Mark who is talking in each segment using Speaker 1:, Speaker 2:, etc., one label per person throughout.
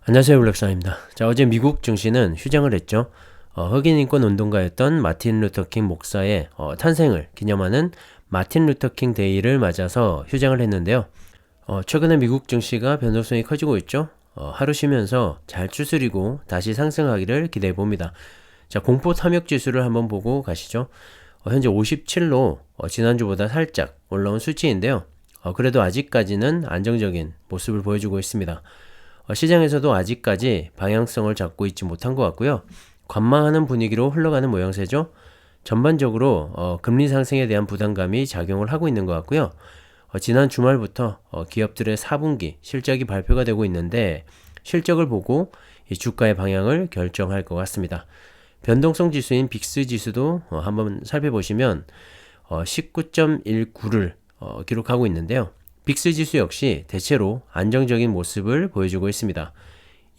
Speaker 1: 안녕하세요, 블랙사입니다. 자, 어제 미국 증시는 휴장을 했죠. 흑인 인권 운동가였던 마틴 루터킹 목사의 탄생을 기념하는 마틴 루터킹 데이를 맞아서 휴장을 했는데요. 최근에 미국 증시가 변동성이 커지고 있죠. 하루 쉬면서 잘 추스리고 다시 상승하기를 기대해 봅니다. 자, 공포 탐욕 지수를 한번 보고 가시죠. 현재 57로 지난주보다 살짝 올라온 수치인데요. 그래도 아직까지는 안정적인 모습을 보여주고 있습니다. 시장에서도 아직까지 방향성을 잡고 있지 못한 것 같고요. 관망하는 분위기로 흘러가는 모양새죠. 전반적으로 금리 상승에 대한 부담감이 작용을 하고 있는 것 같고요. 지난 주말부터 기업들의 4분기 실적이 발표가 되고 있는데 실적을 보고 이 주가의 방향을 결정할 것 같습니다. 변동성 지수인 빅스 지수도 한번 살펴보시면 19.19를 기록하고 있는데요. 빅스 지수 역시 대체로 안정적인 모습을 보여주고 있습니다.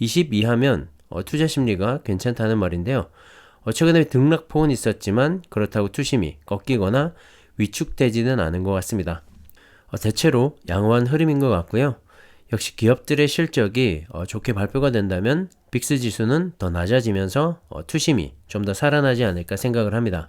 Speaker 1: 22하면 투자 심리가 괜찮다는 말인데요. 최근에 등락폭은 있었지만 그렇다고 투심이 꺾이거나 위축되지는 않은 것 같습니다. 대체로 양호한 흐름인 것 같고요. 역시 기업들의 실적이 좋게 발표가 된다면 빅스 지수는 더 낮아지면서 투심이 좀 더 살아나지 않을까 생각을 합니다.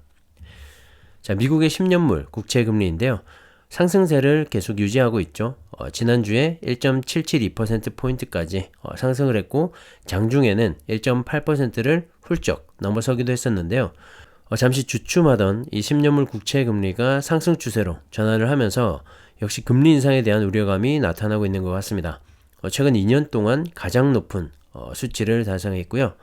Speaker 1: 자, 미국의 10년물 국채금리인데요. 상승세를 계속 유지하고 있죠. 지난주에 1.772%포인트까지 상승을 했고 장중에는 1.8%를 훌쩍 넘어서기도 했었는데요. 잠시 주춤하던 이 10년물 국채 금리가 상승 추세로 전환을 하면서 역시 금리 인상에 대한 우려감이 나타나고 있는 것 같습니다. 최근 2년 동안 가장 높은 수치를 달성했고요.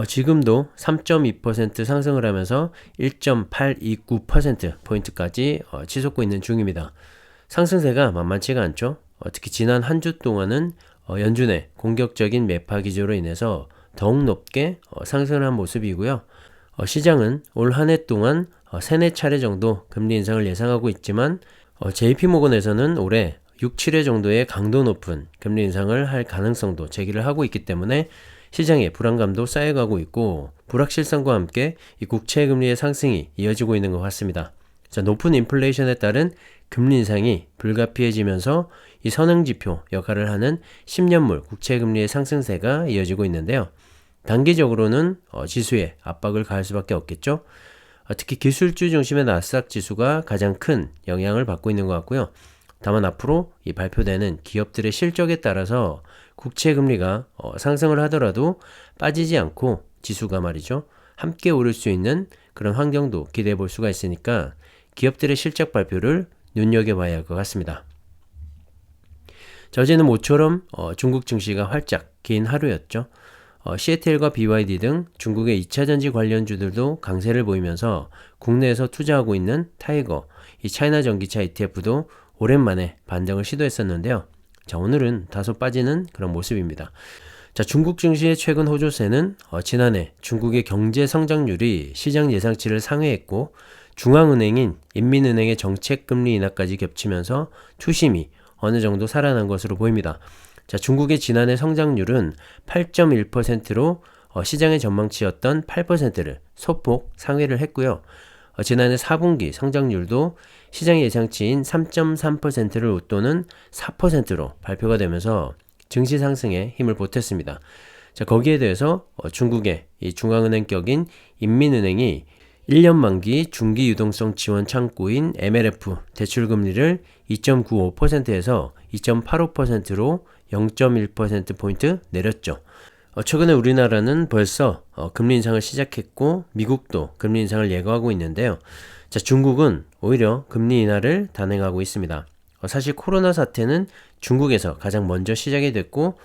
Speaker 1: 지금도 3.2% 상승을 하면서 1.829%포인트까지 치솟고 있는 중입니다. 상승세가 만만치가 않죠. 특히 지난 한 주 동안은 연준의 공격적인 매파 기조로 인해서 더욱 높게 상승을 한 모습이고요. 시장은 올 한 해 동안 3-4차례 정도 금리 인상을 예상하고 있지만 JP모건에서는 올해 6, 7회 정도의 강도 높은 금리 인상을 할 가능성도 제기를 하고 있기 때문에 시장의 불안감도 쌓여가고 있고 불확실성과 함께 이 국채 금리의 상승이 이어지고 있는 것 같습니다. 자, 높은 인플레이션에 따른 금리 인상이 불가피해지면서 이 선행지표 역할을 하는 10년물 국채 금리의 상승세가 이어지고 있는데요. 단기적으로는 지수에 압박을 가할 수밖에 없겠죠. 특히 기술주 중심의 나스닥 지수가 가장 큰 영향을 받고 있는 것 같고요. 다만 앞으로 이 발표되는 기업들의 실적에 따라서 국채 금리가 상승을 하더라도 빠지지 않고 지수가 말이죠. 함께 오를 수 있는 그런 환경도 기대해 볼 수가 있으니까 기업들의 실적 발표를 눈여겨봐야 할 것 같습니다. 자, 어제는 모처럼 중국 증시가 활짝 긴 하루였죠. CATL과 BYD 등 중국의 2차전지 관련주들도 강세를 보이면서 국내에서 투자하고 있는 타이거, 이 차이나 전기차 ETF도 오랜만에 반등을 시도했었는데요. 자, 오늘은 다소 빠지는 그런 모습입니다. 자, 중국 증시의 최근 호조세는 지난해 중국의 경제 성장률이 시장 예상치를 상회했고 중앙은행인 인민은행의 정책금리 인하까지 겹치면서 투심이 어느 정도 살아난 것으로 보입니다. 자, 중국의 지난해 성장률은 8.1%로 시장의 전망치였던 8%를 소폭 상회를 했고요. 지난해 4분기 성장률도 시장 예상치인 3.3%를 웃도는 4%로 발표가 되면서 증시 상승에 힘을 보탰습니다. 자, 거기에 대해서 중국의 이 중앙은행격인 인민은행이 1년 만기 중기 유동성 지원 창구인 MLF 대출금리를 2.95%에서 2.85%로 0.1%포인트 내렸죠. 최근에 우리나라는 벌써 금리 인상을 시작했고 미국도 금리 인상을 예고하고 있는데요. 자, 중국은 오히려 금리 인하를 단행하고 있습니다. 사실 코로나 사태는 중국에서 가장 먼저 시작이 됐고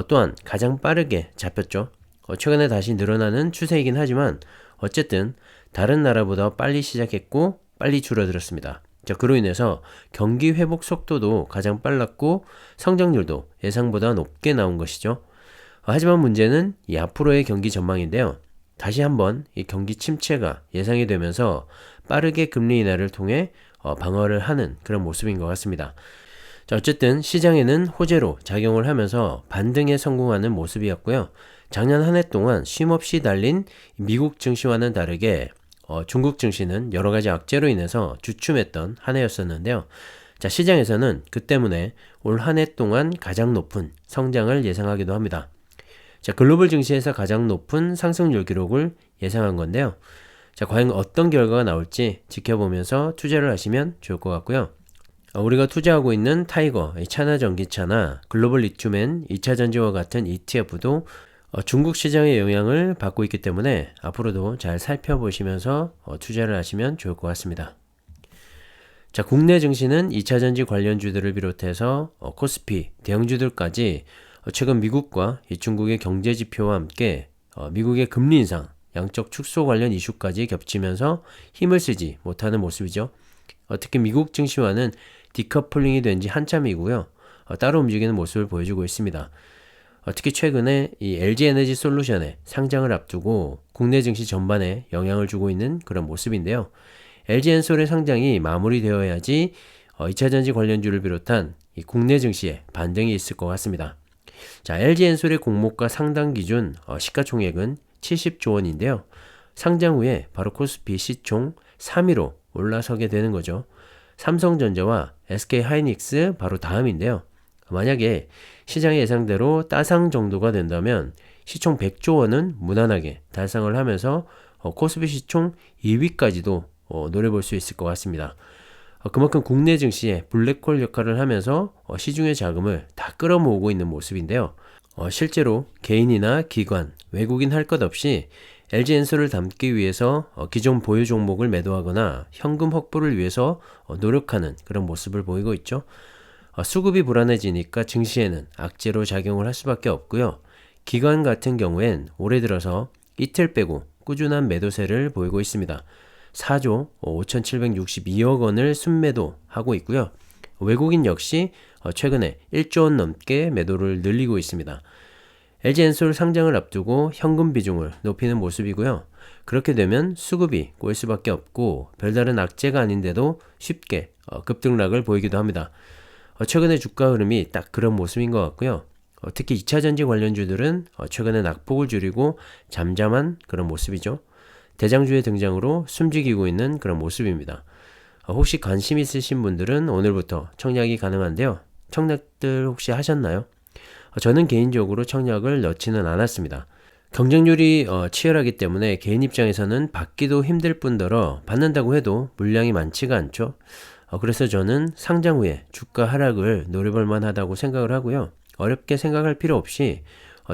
Speaker 1: 또한 가장 빠르게 잡혔죠. 최근에 다시 늘어나는 추세이긴 하지만 어쨌든 다른 나라보다 빨리 시작했고 빨리 줄어들었습니다. 자, 그로 인해서 경기 회복 속도도 가장 빨랐고 성장률도 예상보다 높게 나온 것이죠. 하지만 문제는 이 앞으로의 경기 전망인데요. 다시 한번 이 경기 침체가 예상이 되면서 빠르게 금리 인하를 통해 방어를 하는 그런 모습인 것 같습니다. 자, 어쨌든 시장에는 호재로 작용을 하면서 반등에 성공하는 모습이었고요. 작년 한 해 동안 쉼없이 달린 미국 증시와는 다르게 중국 증시는 여러 가지 악재로 인해서 주춤했던 한 해였었는데요. 자, 시장에서는 그 때문에 올 한 해 동안 가장 높은 성장을 예상하기도 합니다. 자, 글로벌 증시에서 가장 높은 상승률 기록을 예상한 건데요. 자, 과연 어떤 결과가 나올지 지켜보면서 투자를 하시면 좋을 것 같고요. 우리가 투자하고 있는 타이거, 차나 전기차나 글로벌 리튬엔 2차전지와 같은 ETF도 중국 시장의 영향을 받고 있기 때문에 앞으로도 잘 살펴보시면서 투자를 하시면 좋을 것 같습니다. 자, 국내 증시는 2차전지 관련주들을 비롯해서 코스피, 대형주들까지 최근 미국과 중국의 경제 지표와 함께 미국의 금리 인상, 양적 축소 관련 이슈까지 겹치면서 힘을 쓰지 못하는 모습이죠. 특히 미국 증시와는 디커플링이 된 지 한참이고요. 따로 움직이는 모습을 보여주고 있습니다. 특히 최근에 이 LG에너지 솔루션의 상장을 앞두고 국내 증시 전반에 영향을 주고 있는 그런 모습인데요. LG엔솔의 상장이 마무리되어야지 2차전지 관련주를 비롯한 이 국내 증시에 반등이 있을 것 같습니다. 자, LG엔솔의 공모가 상당 기준 시가총액은 70조 원인데요. 상장 후에 바로 코스피 시총 3위로 올라서게 되는 거죠. 삼성전자와 SK하이닉스 바로 다음인데요. 만약에 시장의 예상대로 따상 정도가 된다면 시총 100조 원은 무난하게 달성을 하면서 코스피 시총 2위까지도 노려볼 수 있을 것 같습니다. 그만큼 국내 증시에 블랙홀 역할을 하면서 시중의 자금을 다 끌어모으고 있는 모습인데요. 실제로 개인이나 기관, 외국인 할 것 없이 LG엔솔을 담기 위해서 기존 보유 종목을 매도하거나 현금 확보를 위해서 노력하는 그런 모습을 보이고 있죠. 수급이 불안해지니까 증시에는 악재로 작용을 할 수밖에 없고요. 기관 같은 경우엔 올해 들어서 이틀 빼고 꾸준한 매도세를 보이고 있습니다. 4조 5,762억 원을 순매도하고 있고요. 외국인 역시 최근에 1조 원 넘게 매도를 늘리고 있습니다. LG엔솔 상장을 앞두고 현금 비중을 높이는 모습이고요. 그렇게 되면 수급이 꼬일 수밖에 없고 별다른 악재가 아닌데도 쉽게 급등락을 보이기도 합니다. 최근에 주가 흐름이 딱 그런 모습인 것 같고요. 특히 2차전지 관련주들은 최근에 낙폭을 줄이고 잠잠한 그런 모습이죠. 대장주의 등장으로 숨지기고 있는 그런 모습입니다. 혹시 관심 있으신 분들은 오늘부터 청약이 가능한데요. 청약들 혹시 하셨나요? 저는 개인적으로 청약을 넣지는 않았습니다. 경쟁률이 치열하기 때문에 개인 입장에서는 받기도 힘들 뿐더러 받는다고 해도 물량이 많지가 않죠. 그래서 저는 상장 후에 주가 하락을 노려볼 만하다고 생각을 하고요. 어렵게 생각할 필요 없이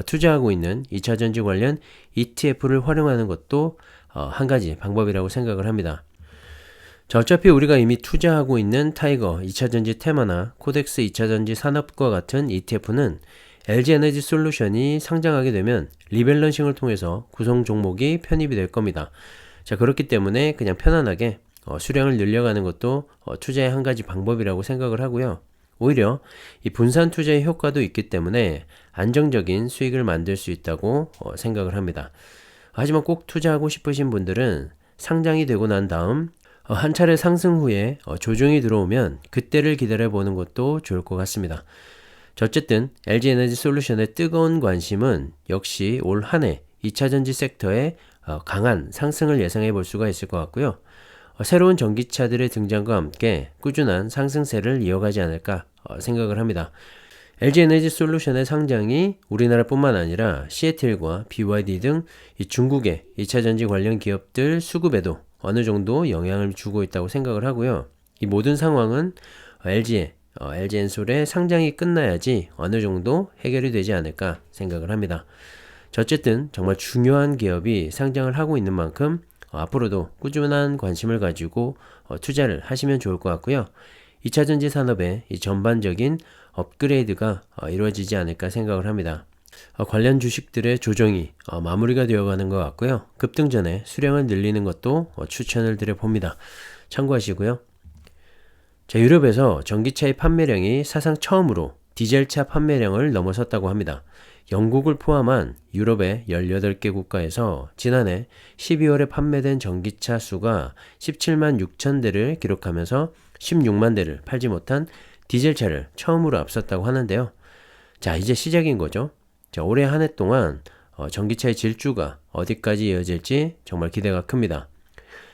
Speaker 1: 투자하고 있는 2차전지 관련 ETF를 활용하는 것도 한 가지 방법이라고 생각을 합니다. 자, 어차피 우리가 이미 투자하고 있는 타이거 2차전지 테마나 코덱스 2차전지 산업과 같은 ETF는 LG에너지 솔루션이 상장하게 되면 리밸런싱을 통해서 구성 종목이 편입이 될 겁니다. 자, 그렇기 때문에 그냥 편안하게 수량을 늘려가는 것도 투자의 한 가지 방법이라고 생각을 하고요. 오히려 이 분산 투자의 효과도 있기 때문에 안정적인 수익을 만들 수 있다고 생각을 합니다. 하지만 꼭 투자하고 싶으신 분들은 상장이 되고 난 다음 한 차례 상승 후에 조정이 들어오면 그때를 기다려보는 것도 좋을 것 같습니다. 어쨌든 LG에너지 솔루션의 뜨거운 관심은 역시 올 한 해 2차전지 섹터의 강한 상승을 예상해 볼 수가 있을 것 같고요. 새로운 전기차들의 등장과 함께 꾸준한 상승세를 이어가지 않을까 생각을 합니다. LG에너지 솔루션의 상장이 우리나라뿐만 아니라 시애틀과 BYD 등 중국의 2차전지 관련 기업들 수급에도 어느 정도 영향을 주고 있다고 생각을 하고요. 이 모든 상황은 LG엔솔의 상장이 끝나야지 어느 정도 해결이 되지 않을까 생각을 합니다. 어쨌든 정말 중요한 기업이 상장을 하고 있는 만큼 앞으로도 꾸준한 관심을 가지고 투자를 하시면 좋을 것 같고요. 2차전지 산업의 이 전반적인 업그레이드가 이루어지지 않을까 생각을 합니다. 관련 주식들의 조정이 마무리가 되어가는 것 같고요. 급등 전에 수량을 늘리는 것도 추천을 드려봅니다. 참고하시고요. 자, 유럽에서 전기차의 판매량이 사상 처음으로 디젤차 판매량을 넘어섰다고 합니다. 영국을 포함한 유럽의 18개 국가에서 지난해 12월에 판매된 전기차 수가 17만 6천 대를 기록하면서 16만 대를 팔지 못한 디젤차를 처음으로 앞섰다고 하는데요. 자, 이제 시작인 거죠. 자, 올해 한 해 동안 전기차의 질주가 어디까지 이어질지 정말 기대가 큽니다.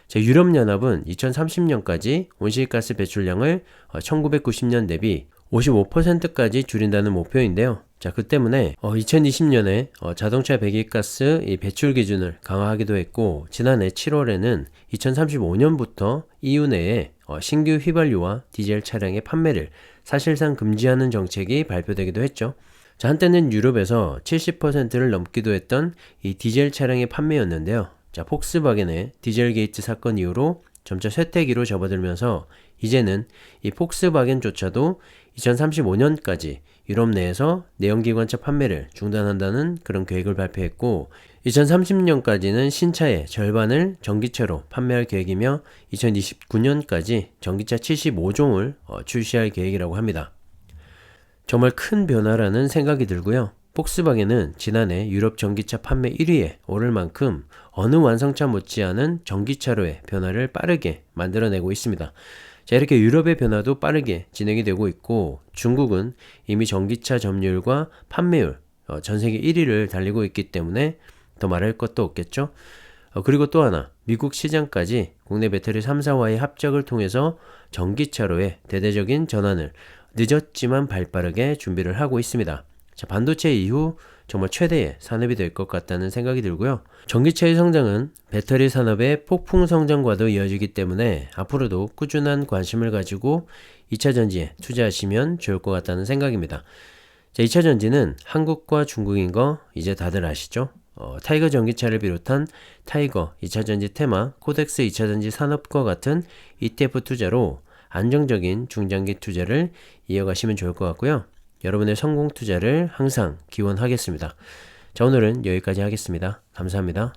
Speaker 1: 자, 유럽연합은 2030년까지 온실가스 배출량을 1990년 대비 55%까지 줄인다는 목표인데요. 자, 그 때문에 2020년에 자동차 배기가스 이 배출 기준을 강화하기도 했고, 지난해 7월에는 2035년부터 EU 내에 신규 휘발유와 디젤 차량의 판매를 사실상 금지하는 정책이 발표되기도 했죠. 자, 한때는 유럽에서 70%를 넘기도 했던 이 디젤 차량의 판매였는데요. 자, 폭스바겐의 디젤 게이트 사건 이후로 점차 쇠퇴기로 접어들면서 이제는 이 폭스바겐조차도 2035년까지 유럽 내에서 내연기관차 판매를 중단한다는 그런 계획을 발표했고, 2030년까지는 신차의 절반을 전기차로 판매할 계획이며 2029년까지 전기차 75종을 출시할 계획이라고 합니다. 정말 큰 변화라는 생각이 들고요. 폭스바겐은 지난해 유럽 전기차 판매 1위에 오를 만큼 어느 완성차 못지않은 전기차로의 변화를 빠르게 만들어내고 있습니다. 자, 이렇게 유럽의 변화도 빠르게 진행이 되고 있고, 중국은 이미 전기차 점유율과 판매율 전 세계 1위를 달리고 있기 때문에 더 말할 것도 없겠죠. 그리고 또 하나, 미국 시장까지 국내 배터리 3사와의 합작을 통해서 전기차로의 대대적인 전환을 늦었지만 발빠르게 준비를 하고 있습니다. 자, 반도체 이후 정말 최대의 산업이 될 것 같다는 생각이 들고요. 전기차의 성장은 배터리 산업의 폭풍 성장과도 이어지기 때문에 앞으로도 꾸준한 관심을 가지고 2차 전지에 투자하시면 좋을 것 같다는 생각입니다. 자, 2차 전지는 한국과 중국인 거 이제 다들 아시죠? 타이거 전기차를 비롯한 타이거 2차 전지 테마, 코덱스 2차 전지 산업과 같은 ETF 투자로 안정적인 중장기 투자를 이어가시면 좋을 것 같고요. 여러분의 성공 투자를 항상 기원하겠습니다. 자, 오늘은 여기까지 하겠습니다. 감사합니다.